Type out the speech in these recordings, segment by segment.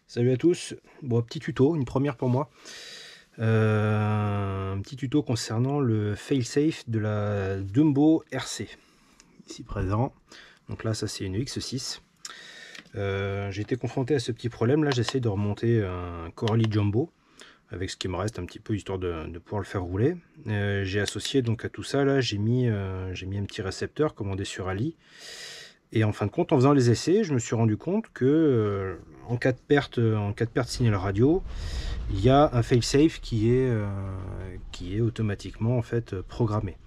Salut à tous, bon petit tuto, une première pour moi. Un petit tuto concernant le failsafe de la Dumbo RC, ici présent. Donc là ça c'est une X6. J'ai été confronté à ce petit problème là, j'essaie de remonter un Coralie Jumbo avec ce qui me reste un petit peu histoire de pouvoir le faire rouler. J'ai associé donc à tout ça là, j'ai mis un petit récepteur commandé sur Ali. Et en fin de compte, en faisant les essais, je me suis rendu compte que en cas de perte signal radio, il y a un failsafe qui est automatiquement en fait programmé.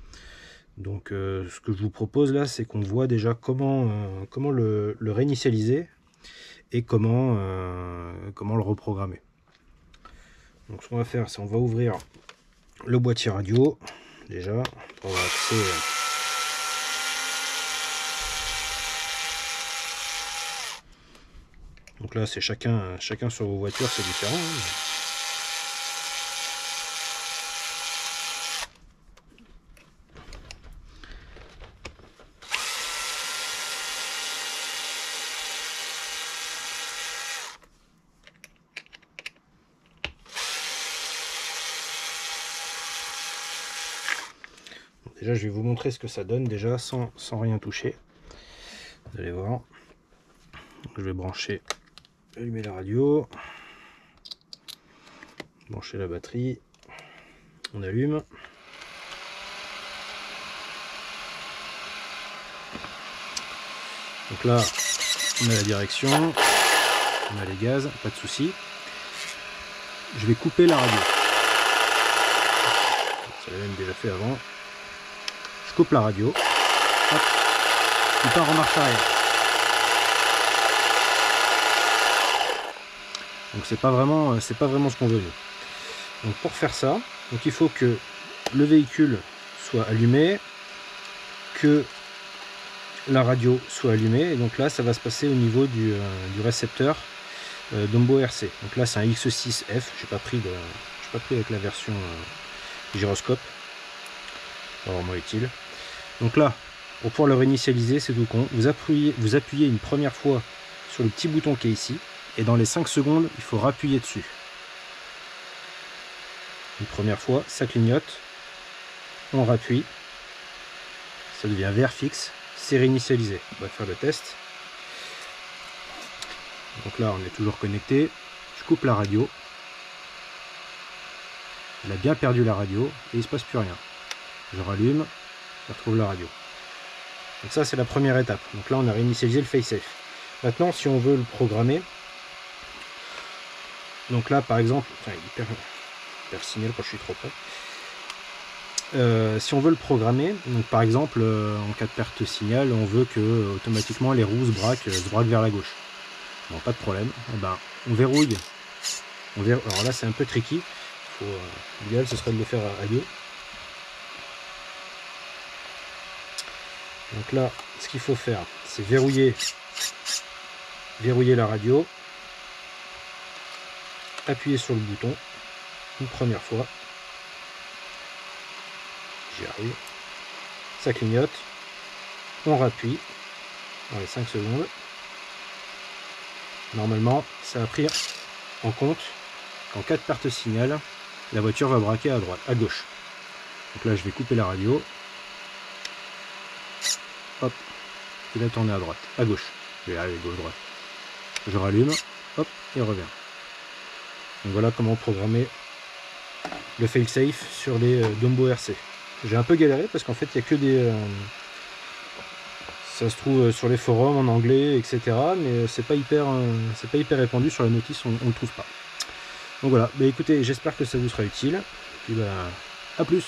Donc ce que je vous propose là, c'est qu'on voit déjà comment le réinitialiser et comment le reprogrammer. Donc ce qu'on va faire, c'est on va ouvrir le boîtier radio déjà pour avoir accès. Donc là, c'est chacun sur vos voitures, c'est différent. Donc déjà, je vais vous montrer ce que ça donne déjà sans rien toucher. Vous allez voir. Donc, je vais brancher, allumer la radio, brancher la batterie, on allume. Donc là, on a la direction, on a les gaz, pas de souci. Je vais couper la radio. Ça l'avait même déjà fait avant. Je coupe la radio. Hop, il part en marche arrière. Donc c'est pas vraiment ce qu'on veut. Donc pour faire ça, donc il faut que le véhicule soit allumé, que la radio soit allumée, et donc là ça va se passer au niveau du récepteur Dumbo RC. Donc là c'est un X6F, j'ai pas pris avec la version gyroscope, pas vraiment utile. Donc là, pour pouvoir le réinitialiser, c'est tout con, vous appuyez une première fois sur le petit bouton qui est ici, et dans les 5 secondes, il faut rappuyer dessus. Une première fois, ça clignote, on rappuie, ça devient vert fixe, c'est réinitialisé. On va faire le test. Donc là, on est toujours connecté. Je coupe la radio. Il a bien perdu la radio et il ne se passe plus rien. Je rallume, je retrouve la radio. Donc ça, c'est la première étape. Donc là, on a réinitialisé le failsafe. Maintenant, si on veut le programmer, donc là, par exemple, enfin, il perd le signal quand je suis trop près. Si on veut le programmer, donc par exemple en cas de perte de signal, on veut que automatiquement les roues se braquent vers la gauche. Bon, pas de problème. Eh ben, on verrouille. Alors là c'est un peu tricky. L'idéal ce serait de le faire à deux. Donc là, ce qu'il faut faire, c'est verrouiller la radio, appuyer sur le bouton une première fois. J'y arrive. Ça clignote. On rappuie dans les 5 secondes. Normalement, ça a pris en compte qu'en cas de perte de signal, la voiture va braquer à gauche. Donc là, je vais couper la radio. Hop. Il a tourné à gauche. Je vais aller gauche-droite. Je rallume. Hop. Et revient. Donc voilà comment programmer le failsafe sur les Dumbo RC. J'ai un peu galéré parce qu'en fait il n'y a que des... ça se trouve sur les forums en anglais, etc. Mais c'est pas hyper répandu sur la notice, on le trouve pas. Donc voilà, bah écoutez, j'espère que ça vous sera utile. Et puis bah, à plus.